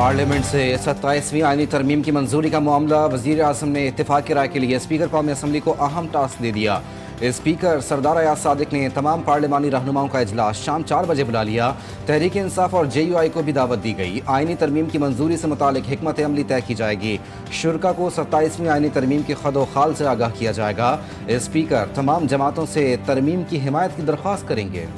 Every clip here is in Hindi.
पार्लियामेंट से 27वीं आईनी तरमीम की मंजूरी का मामला। वज़ीर आज़म ने इत्तेफाक की राय के लिए स्पीकर कौमी असम्बली को अहम टास्क दे दिया। स्पीकर सरदार अयाज सादिक ने तमाम पार्लिमानी रहनुमाओं का इजलास शाम 4 बजे बुला लिया। तहरीक इंसाफ और JUI को भी दावत दी गई। आईनी तरमीम की मंजूरी से मुतालिक हिकमत अमली तय की जाएगी। शुरा को 27वीं आईनी तरमीम की खदो खाल से आगाह किया जाएगा। स्पीकर तमाम जमातों से तरमीम की हिमायत की दरख्वास्त करेंगे।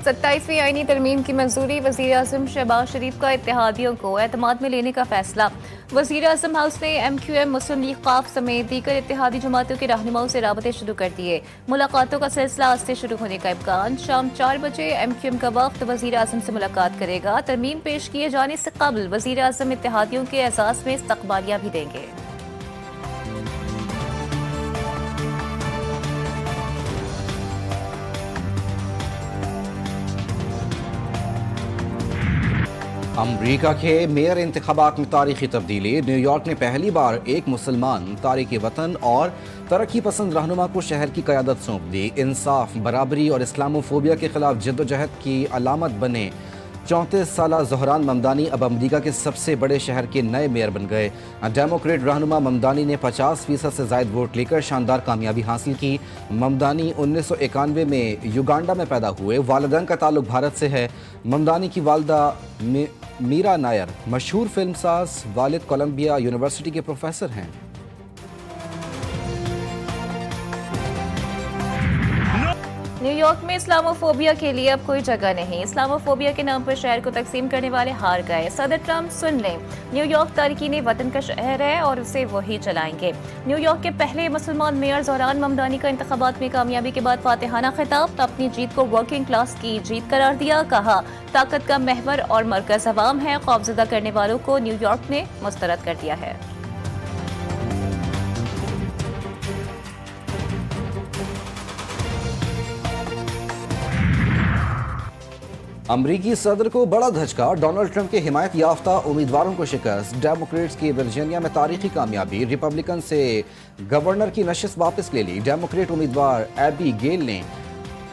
सत्ताईसवीं आईनी तरमीम की मंजूरी। वज़ीर आज़म शहबाज शरीफ का इत्तेहादियों को एतमाद में लेने का फैसला। वज़ीर आज़म हाउस ने MQM, मुस्लिम लीग क़ाफ समेत दीगर इत्तेहादी जमातों के रहनुमाओं से राबते शुरू कर दिए। मुलाकातों का सिलसिला आज से शुरू होने का इम्कान। शाम 4 बजे MQM का वफ़द वज़ीर आज़म से मुलाकात करेगा। तरमीम पेश किए जाने से कबल वज़ीर आज़म इत्तेहादियों के एजाज़ में इस्तक़बालिया भी देंगे। अमरीका के मेयर इंतखाबात में तारीखी तब्दीली। न्यूयॉर्क ने पहली बार एक मुसलमान तारिक वतन और तरक्की पसंद रहनुमा को शहर की क़यादत सौंप दी। इंसाफ, बराबरी और इस्लामोफोबिया के खिलाफ जद्दोजहद की अलामत बने 34 साला ज़ोहरान ममदानी अब अमेरिका के सबसे बड़े शहर के नए मेयर बन गए। डेमोक्रेट रहनुमा ममदानी ने 50% से ज़ायद वोट लेकर शानदार कामयाबी हासिल की। ममदानी 1991 में युगांडा में पैदा हुए। वालिदैन का ताल्लुक भारत से है। ममदानी की वालदा मीरा नायर मशहूर फिल्मसाज, वालिद कोलंबिया यूनिवर्सिटी के प्रोफेसर हैं। न्यूयॉर्क में इस्लामोफोबिया के लिए अब कोई जगह नहीं। इस्लामोफोबिया के नाम पर शहर को तकसीम करने वाले हार गए। सदर ट्रंप सुन लें, न्यूयॉर्क तारकीन वतन का शहर है और उसे वही चलाएंगे। न्यूयॉर्क के पहले मुसलमान मेयर ज़ोहरान ममदानी का इंतखाबात में कामयाबी के बाद फातिहाना खिताब। अपनी जीत को वर्किंग क्लास की जीत करार दिया। कहा, ताकत का महवर और मरकज अवाम है। खौफजदा करने वालों को न्यूयॉर्क ने मुस्तरद कर दिया है। अमरीकी सदर को बड़ा धचका। डोनाल्ड ट्रंप के हिमायत याफ्ता उम्मीदवारों को शिकस्त। डेमोक्रेट्स की वर्जीनिया में तारीखी कामयाबी। रिपब्लिकन से गवर्नर की नशिस्त वापस ले ली। डेमोक्रेट उम्मीदवार एबी गेल ने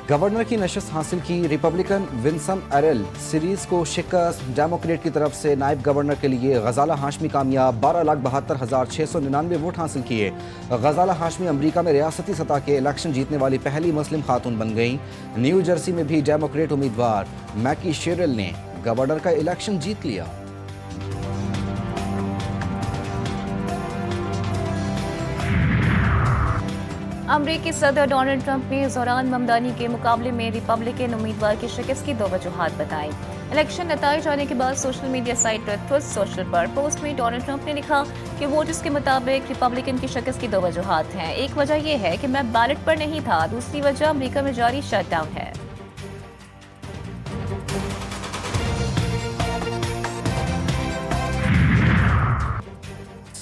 गवर्नर की नशिस्त हासिल की। रिपब्लिकन विंसम एरेल सीरीज को शिकस्त। डेमोक्रेट की तरफ से नायब गवर्नर के लिए गजाला हाशमी कामयाब। 12,72,699 वोट हासिल किए। गजाला हाशमी अमरीका में रियासती सतह के इलेक्शन जीतने वाली पहली मुस्लिम खातून बन गई। न्यू जर्सी में भी डेमोक्रेट उम्मीदवार मैकी शेरल ने गवर्नर का इलेक्शन जीत लिया। अमरीकी सदर डोनाल्ड ट्रंप ने ज़ोहरान ममदानी के मुकाबले में रिपब्लिकन उम्मीदवार की शिकस्त की 2 वजूहात बताई। इलेक्शन नताइज आने के बाद social media site truth social पर पोस्ट में डोनाल्ड ट्रंप ने लिखा कि वोटर्स के मुताबिक रिपब्लिकन की शिकस्त की 2 वजूहात हैं। एक वजह यह है कि मैं बैलेट पर नहीं था। दूसरी वजह अमरीका में जारी शटडाउन है।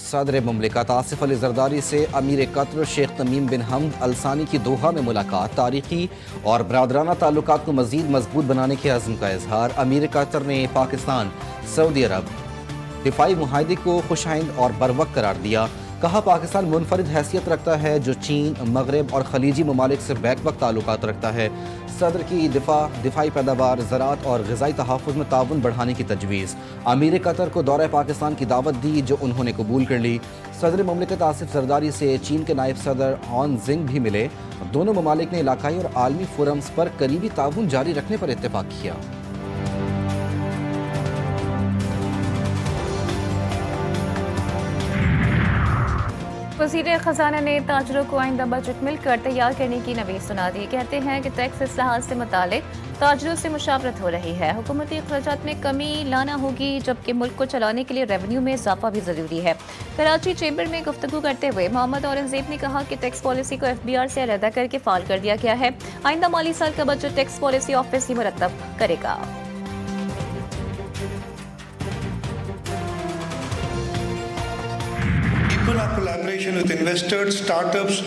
सदर मुमलिकत आसिफ अली जरदारी से अमीर कतर शेख तमीम बिन हमद अलसानी की दोहा में मुलाकात। तारीखी और बरादराना ताल्लुकात को मजीद मजबूत बनाने के अज़्म का इजहार। अमीर कतर ने पाकिस्तान सऊदी अरब दिफाई मुआहदे को खुशाइंद और बरवक्त करार दिया। कहा, पाकिस्तान मुनफरिद हैसियत रखता है जो चीन, मगरब और खलीजी ममालिक से बैकवक्त ताल्लुकात रखता है। सदर की दिफाई पैदावार, ज़राअत और ग़िज़ाई तहफ़्फ़ुज़ में ताउन बढ़ाने की तजवीज़। अमीर कतर को दौरे पाकिस्तान की दावत दी जो उन्होंने कबूल कर ली। सदर मुमलिकत आसिफ जरदारी से चीन के नायब सदर ऑन जिंग भी मिले। दोनों ममालिक ने इलाकाई और आलमी फोरम्स पर करीबी ताउन जारी रखने पर इत्तेफाक किया। वज़ीर ख़जाना ने ताजरों को आइंदा बजट मिलकर तैयार करने की नवीद सुना दी। कहते हैं कि टैक्स इस्लाहात से मुतालिक ताजरों से मुशावरत हो रही है। हुकूमती अखराजात में कमी लाना होगी, जबकि मुल्क को चलाने के लिए रेवेन्यू में इजाफा भी ज़रूरी है। कराची चैम्बर में गुफ्तगू करते हुए मोहम्मद औरंगजेब ने कहा कि टैक्स पॉलिसी को FBR से अलहदा करके फाल कर दिया गया है। आइंदा माली साल का बजट टैक्स पॉलिसी ऑफिस ही मुरतब करेगा। Our collaboration with investors, startups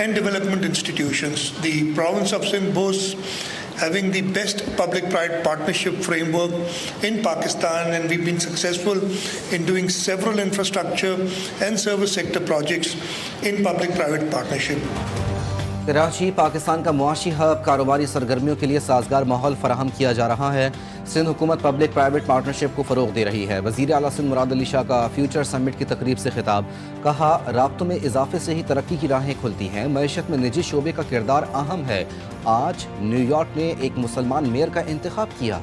and development institutions. The province of Sindh boasts having the best public-private partnership framework in Pakistan, and we've been successful in doing several infrastructure and service sector projects in public-private partnership. Karachi Pakistan का मुआशी हब, कारोबारी सरगर्मियों के लिए साजगार माहौल फराहम किया जा रहा है। सिंध हुकूमत पब्लिक प्राइवेट पार्टनरशिप को फ़रोग दे रही है। वज़ीर आला सिंध मुराद अली शाह का फ्यूचर समिट की तकरीब से खिताब, कहा राब्तों में इजाफे से ही तरक्की की राहें खुलती हैं। मईशत में निजी शोबे का किरदार अहम है। आज न्यूयॉर्क ने एक मुसलमान मेयर का इंतखाब किया।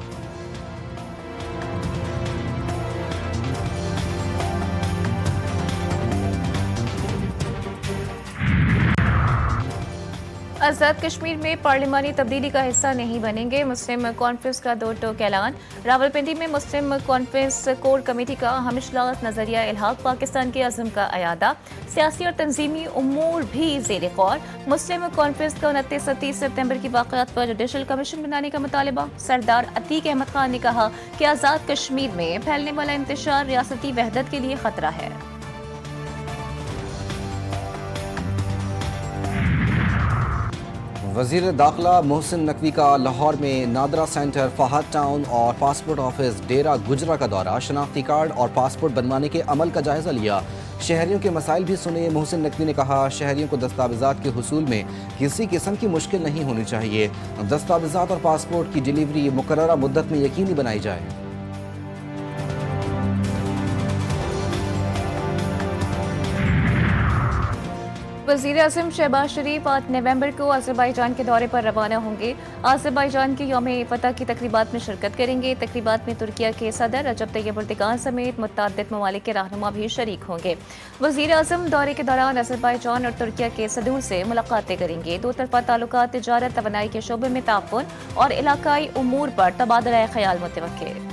आज़ाद कश्मीर में पार्लिमानी तब्दीली का हिस्सा नहीं बनेंगे, मुस्लिम कॉन्फ्रेंस का दो टोक ऐलान। रावलपिंडी में मुस्लिम कॉन्फ्रेंस कोर कमेटी का अहम इजलास, नजरिया इल्हाक पाकिस्तान के अज़्म का अयादा। सियासी और तंजीमी उमूर भी ज़ेर गौर। मुस्लिम कॉन्फ्रेंस का 29 और 30 सितंबर की वाक़यात पर जुडिशल कमीशन बनाने का मुतालबा। सरदार अतीक अहमद खान ने कहा कि आज़ाद कश्मीर में फैलने वाला इंतशार रियासती वहदत के लिए खतरा है। वज़ीर दाखिला मोहसिन नकवी का लाहौर में नादरा सेंटर, फहाद टाउन और पासपोर्ट ऑफिस डेरा गुजरा का दौरा। शनाख्ती कार्ड और पासपोर्ट बनवाने के अमल का जायजा लिया। शहरियों के मसाइल भी सुने। मोहसिन नकवी ने कहा शहरियों को दस्तावेज़ात के हुसूल में किसी किस्म की मुश्किल नहीं होनी चाहिए। दस्तावेज़ात और पासपोर्ट की डिलीवरी मुकर्ररा मुद्दत में यकीनी बनाई जाए। वज़ीर आज़म शहबाज शरीफ 8 नवंबर को अज़रबैजान के दौरे पर रवाना होंगे। अज़रबैजान के यौम फतह की तकरीबात में शिरकत करेंगे। तकरीबात में तुर्किया के सदर रजब तैयब एर्दोगान समेत मुतअद्दिद ममालिक के रहनुमा भी शरीक होंगे। वज़ीर आज़म दौरे के दौरान अज़रबैजान और तुर्किया के सदूर से मुलाकातें करेंगे। दो तरफ़ा ताल्लुकात, तिजारत, तवानाई के शोबे में ताउन और इलाकाई उमूर पर तबादला ख्याल मुतवक्किल।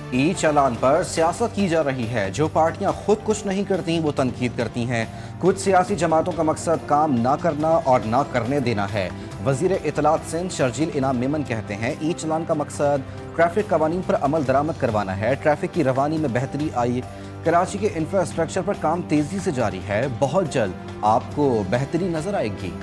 ई चालान पर सियासत की जा रही है। जो पार्टियां खुद कुछ नहीं करती वो तनकीद करती हैं। कुछ सियासी जमातों का मकसद काम ना करना और ना करने देना है। वजीर इतलात सिंध शर्जील इनाम मेमन कहते हैं ई चालान का मकसद ट्रैफिक कवानीन पर अमल दरामद करवाना है। ट्रैफिक की रवानी में बेहतरी आई। कराची के इंफ्रास्ट्रक्चर पर काम तेजी से जारी है। बहुत जल्द आपको बेहतरी नजर आएगी।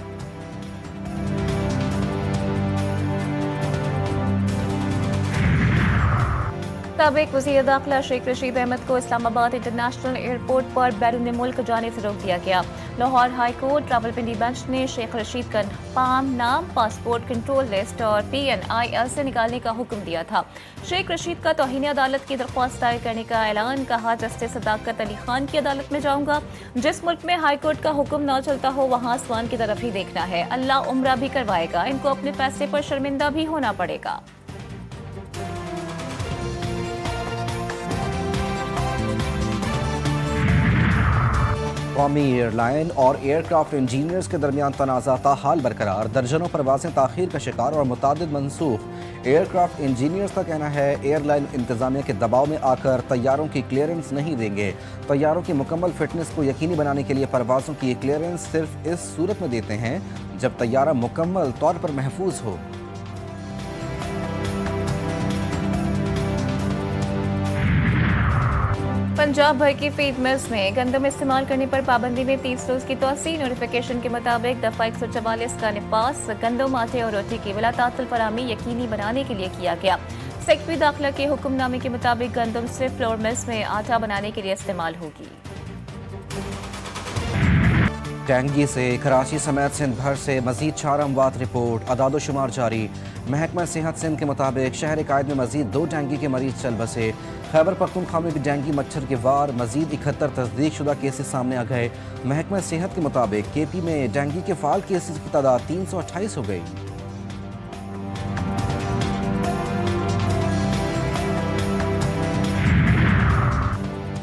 साबिक वज़ीर दाखिला शेख रशीद अहमद को इस्लामाबाद इंटरनेशनल एयरपोर्ट पर बैरून मुल्क जाने से रोक दिया गया। Lahore high court Rawalpindi bench ने शेख रशीद का नाम पासपोर्ट कंट्रोल लिस्ट और PNIL से निकालने का हुक्म दिया था। शेख रशीद का तौहीन अदालत की दरख्वास्त दायर करने का ऐलान। कहा जस्टिस सदाकत अली खान की अदालत में जाऊंगा। जिस मुल्क में हाई कोर्ट का हुक्म न चलता हो वहाँ आसमान की तरफ ही देखना है। अल्लाह उम्रा भी करवाएगा। इनको अपने फैसले पर शर्मिंदा भी होना पड़ेगा। कौमी एयरलाइन और एयरक्राफ्ट इंजीनियर्स के दरमियान तनाज़ा ताहाल बरकरार। दर्जनों परवाज़ें ताख़ीर का शिकार और मुतादिद मनसूख। एयरक्राफ्ट इंजीनियर्स का कहना है एयरलाइन इंतज़ामिया के दबाव में आकर तैयारों की क्लियरेंस नहीं देंगे। तैयारों की मुकम्मल फिटनेस को यकीनी बनाने के लिए परवाज़ों की क्लियरेंस सिर्फ इस सूरत में देते हैं जब तैयारा मुकम्मल तौर पर महफूज हो। पंजाब भर की फीड मिल्स में गंदम इस्तेमाल करने पर पाबंदी में 30 रोज की तोसी। नोटिफिकेशन के मुताबिक दफा 144 का निफास गंदम, आटे और रोटी की बिलातातुल फराहमी यकीनी बनाने के लिए किया गया। सेक्रेटरी दाखिला के हुक्मनामे के मुताबिक गंदम सिर्फ फ्लोर मिल्स में आटा बनाने के लिए इस्तेमाल होगी। डेंगू से कराची समेत सिंध भर से मजीद 4 अमवात रिपोर्ट। अदादोशुमार जारी। महकमा सेहत सिंध के मुताबिक शहर कायद में मजीद 2 डेंगू के मरीज चल बसे। खैबर पख्तूनख्वा में भी डेंगू मच्छर के वार। मजीद 71 तस्दीक शुदा केसेस सामने आ गए। महकमा सेहत के मुताबिक KP में डेंगू के फाल केसेस की तादाद 328 हो गई।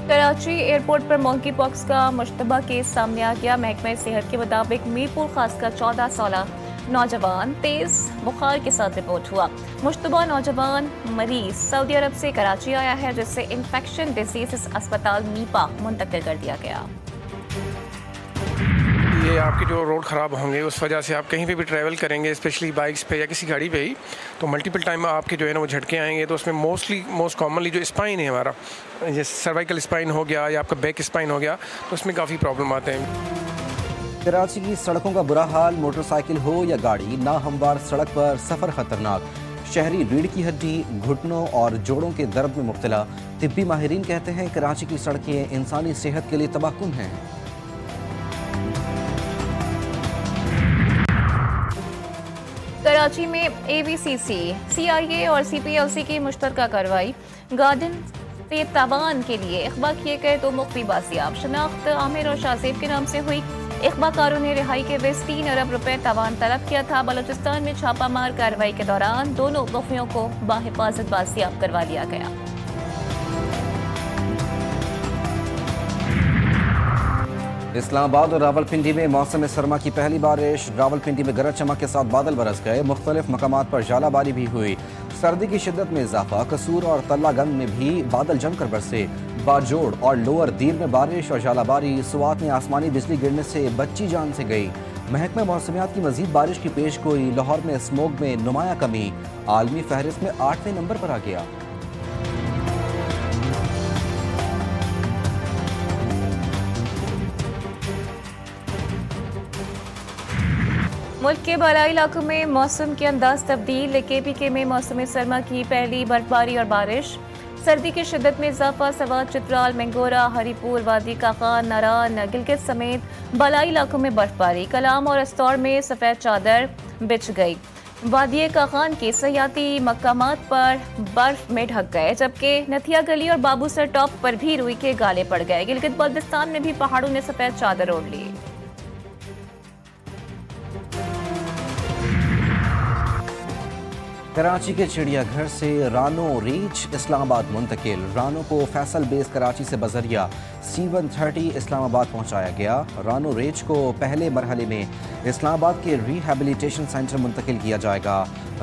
कराची एयरपोर्ट पर मंकी पॉक्स का मुश्तबा केस सामने आ गया। महकमा सेहत के मुताबिक मीरपुर खास का 14 नौजवान तेज बुखार के साथ रिपोर्ट हुआ। मुश्तबा नौजवान मरीज सऊदी अरब से कराची आया है जिससे इन्फेक्शन डिजीज अस्पताल मीपा मुंतकिल कर दिया गया। ये आपके जो रोड ख़राब होंगे उस वजह से आप कहीं पे भी ट्रैवल करेंगे, स्पेशली बाइक्स पे या किसी गाड़ी पे ही, तो मल्टीपल टाइम आपके जो है ना वो झटके आएंगे। तो उसमें मोस्ट कॉमनली जो स्पाइन है हमारा, जैसे सर्वाइकल स्पाइन हो गया या आपका बैक स्पाइन हो गया, तो उसमें काफ़ी प्रॉब्लम आते हैं। कराची की सड़कों का बुरा हाल, मोटरसाइकिल हो या गाड़ी, ना हमवार सड़क पर सफ़र खतरनाक। शहरी रीढ़ की हड्डी, घुटनों और जोड़ों के दर्द में मुब्तला। तिब्बी माहिरीन कहते हैं कराची की सड़कें इंसानी सेहत के लिए तबाहकुन हैं। कराची में AVCC, CIA और CPLC की मुश्तरका कार्रवाई। गार्डन से तवान के लिए इकबा किए गए 2 मुख्फी बाजियाब। शनाख्त आमिर और शाहजेब के नाम से हुई। इकबाकारों ने रिहाई के एवज 3 अरब रुपए तवान तलब किया था। बलूचिस्तान में छापामार कार्रवाई के दौरान दोनों मुख्फियों को बाहिफाजत बाजियाब करवा लिया गया। इस्लामाबाद और रावलपिंडी में मौसम सरमा की पहली बारिश। रावलपिंडी में गरज चमक के साथ बादल बरस गए। मुख्तलिफ मकामात पर जालाबारी भी हुई। सर्दी की शिद्दत में इजाफा। कसूर और तल्लागंज में भी बादल जमकर बरसे। बाजोड़ और लोअर दीर में बारिश और जालाबारी। सुवात में आसमानी बिजली गिरने से बच्ची जान से गई। महकमा मौसमियात की मजीद बारिश की पेश गोई। लाहौर में स्मोग में नुमाया कमी। आलमी फहरिस्त में 8वें नंबर पर आ गया। मुल्क के बालाई इलाकों में मौसम के अंदाज तब्दील। KPK में मौसम सरमा की पहली बर्फबारी और बारिश। सर्दी की शिद्दत में इजाफा। सवात, चित्राल, मंगोरा, हरीपुर, वादी काका, नारान, गिलगित समेत बालाई इलाकों में बर्फबारी। कलाम और अस्तौर में सफ़ेद चादर बिछ गई। वादी काकान के सयाती मकामात पर बर्फ में ढक गए, जबकि नथिया गली और बाबूसर टॉप पर भी रुई के गाले पड़ गए। गिलगित बल्तिस्तान में भी पहाड़ों ने सफ़ेद चादर ओढ़ ली। कराची के चिड़ियाघर से रानो रीच इस्लामाबाद मुंतकिल। रानो को फैसल बेस कराची से बजरिया C-130 इस्लामाबाद पहुंचाया गया। रानो रीच को पहले मरहले में इस्लामाबाद के रिहैबिलिटेशन सेंटर मुंतकिल किया जाएगा।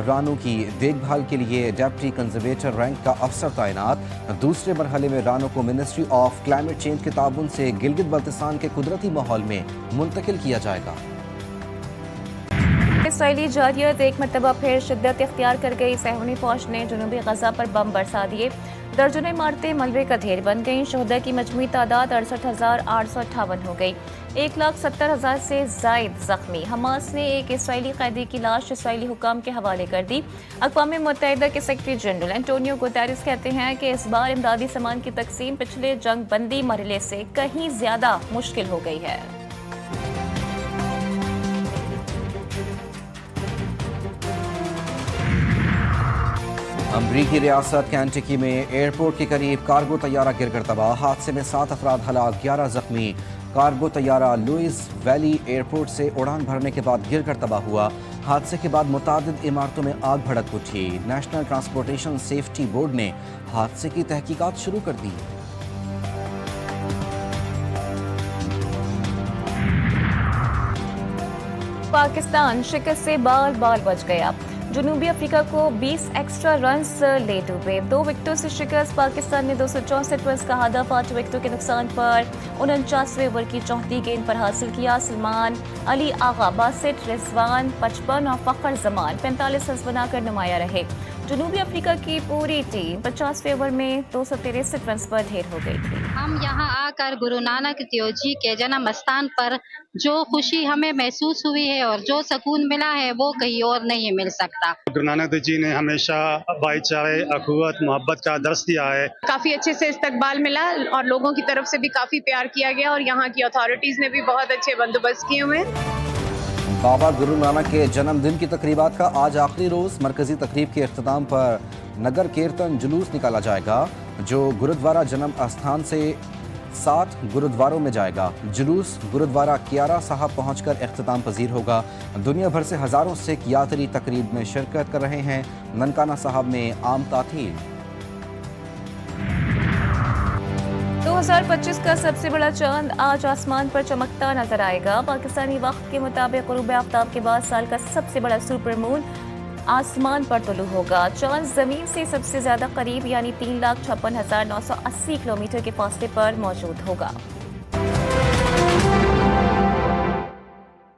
रानो की देखभाल के लिए डेप्टी कंजर्वेटर रैंक का अफसर तैनात। दूसरे मरहले में रानो को मिनिस्ट्री ऑफ क्लाइमेट चेंज के ताउन से गिलगित बल्तिस्तान के कुदरती माहौल में मुंतकिल किया जाएगा। इसराइली जारियत एक मरतबा फिर शिद्दत इख्तियार कर गई। सहूनी फौज ने जनूबी गजा पर बम बरसा दिए। दर्जनों इमारतें मलबे का ढेर बन गईं। शहदा की मजमूई तादाद 68,858 हो गई। 1,70,000 से जायद जख्मी। हमास ने एक इसराइली कैदी की लाश इसराइली हुकाम के हवाले कर दी। अक़वाम मुत्तहिदा के सेक्रेटरी जनरल एंटोनियो गुतेरेस कहते हैं कि इस बार इमदादी सामान की तकसीम पिछले जंग बंदी मरहले से कहीं ज्यादा मुश्किल हो गई है। अमरीकी रियासत कैंटकी में एयरपोर्ट के करीब कार्गो तैयारा गिरकर तबाह। हादसे में 7 अफराद हलाक, 11 जख्मी। कार्गो तैयारा लुइस वैली एयरपोर्ट से उड़ान भरने के बाद गिरकर तबाह हुआ। हादसे के बाद मुतादिद इमारतों में आग भड़क उठी। नेशनल ट्रांसपोर्टेशन सेफ्टी बोर्ड ने हादसे की तहकीकात शुरू कर दी। पाकिस्तान शिकस्त से बाल बाल बच गया। जनूबी अफ्रीका को 20 एक्स्ट्रा रन्स ले डूबे। 2 विकेटों से शिकस्त। पाकिस्तान ने 264 रन का हदफ 8 विकेटों के नुकसान पर 49वें ओवर की 34 गेंद पर हासिल किया। सलमान, अली आगा, बासित, रिजवान 55 और फखर जमान 45 रन बनाकर नुमाया रहे। जनूबी अफ्रीका की पूरी टीम 50वें ओवर में 263 रन पर ढेर हो गई थी। हम यहाँ आकर गुरु नानक देव जी के जन्म स्थान पर जो खुशी हमें महसूस हुई है और जो सुकून मिला है वो कहीं और नहीं मिल सकता। गुरु नानक देव जी ने हमेशा भाईचारे, अखुवत, मोहब्बत का दर्स दिया है। काफी अच्छे से इस्तकबाल मिला और लोगों की तरफ से भी काफी प्यार किया गया और यहाँ की अथॉरिटीज ने भी बहुत अच्छे बंदोबस्त किए हुए हैं। बाबा गुरु नानक के जन्मदिन की तकरीबात का आज आखिरी रोज। मरकजी तकरीब के अख्ताम पर नगर कीर्तन जुलूस निकाला जाएगा, जो गुरुद्वारा जन्म स्थान से 7 गुरुद्वारों में जाएगा। जुलूस गुरुद्वारा कियारा साहब पहुंचकर इख्तिताम पजीर होगा। दुनिया भर से हजारों सिख यात्री तकरीब में शिरकत कर रहे हैं। ननकाना साहब में आम तातील। 2025 का सबसे बड़ा चांद आज आसमान पर चमकता नजर आएगा। पाकिस्तानी वक्त के मुताबिक ग़ुरूब आफ्ताब के बाद साल का सबसे बड़ा सुपर मून आसमान पर तुलू होगा। चांद जमीन से सबसे ज्यादा करीब यानी 3,56,980 किलोमीटर के फासले पर मौजूद होगा।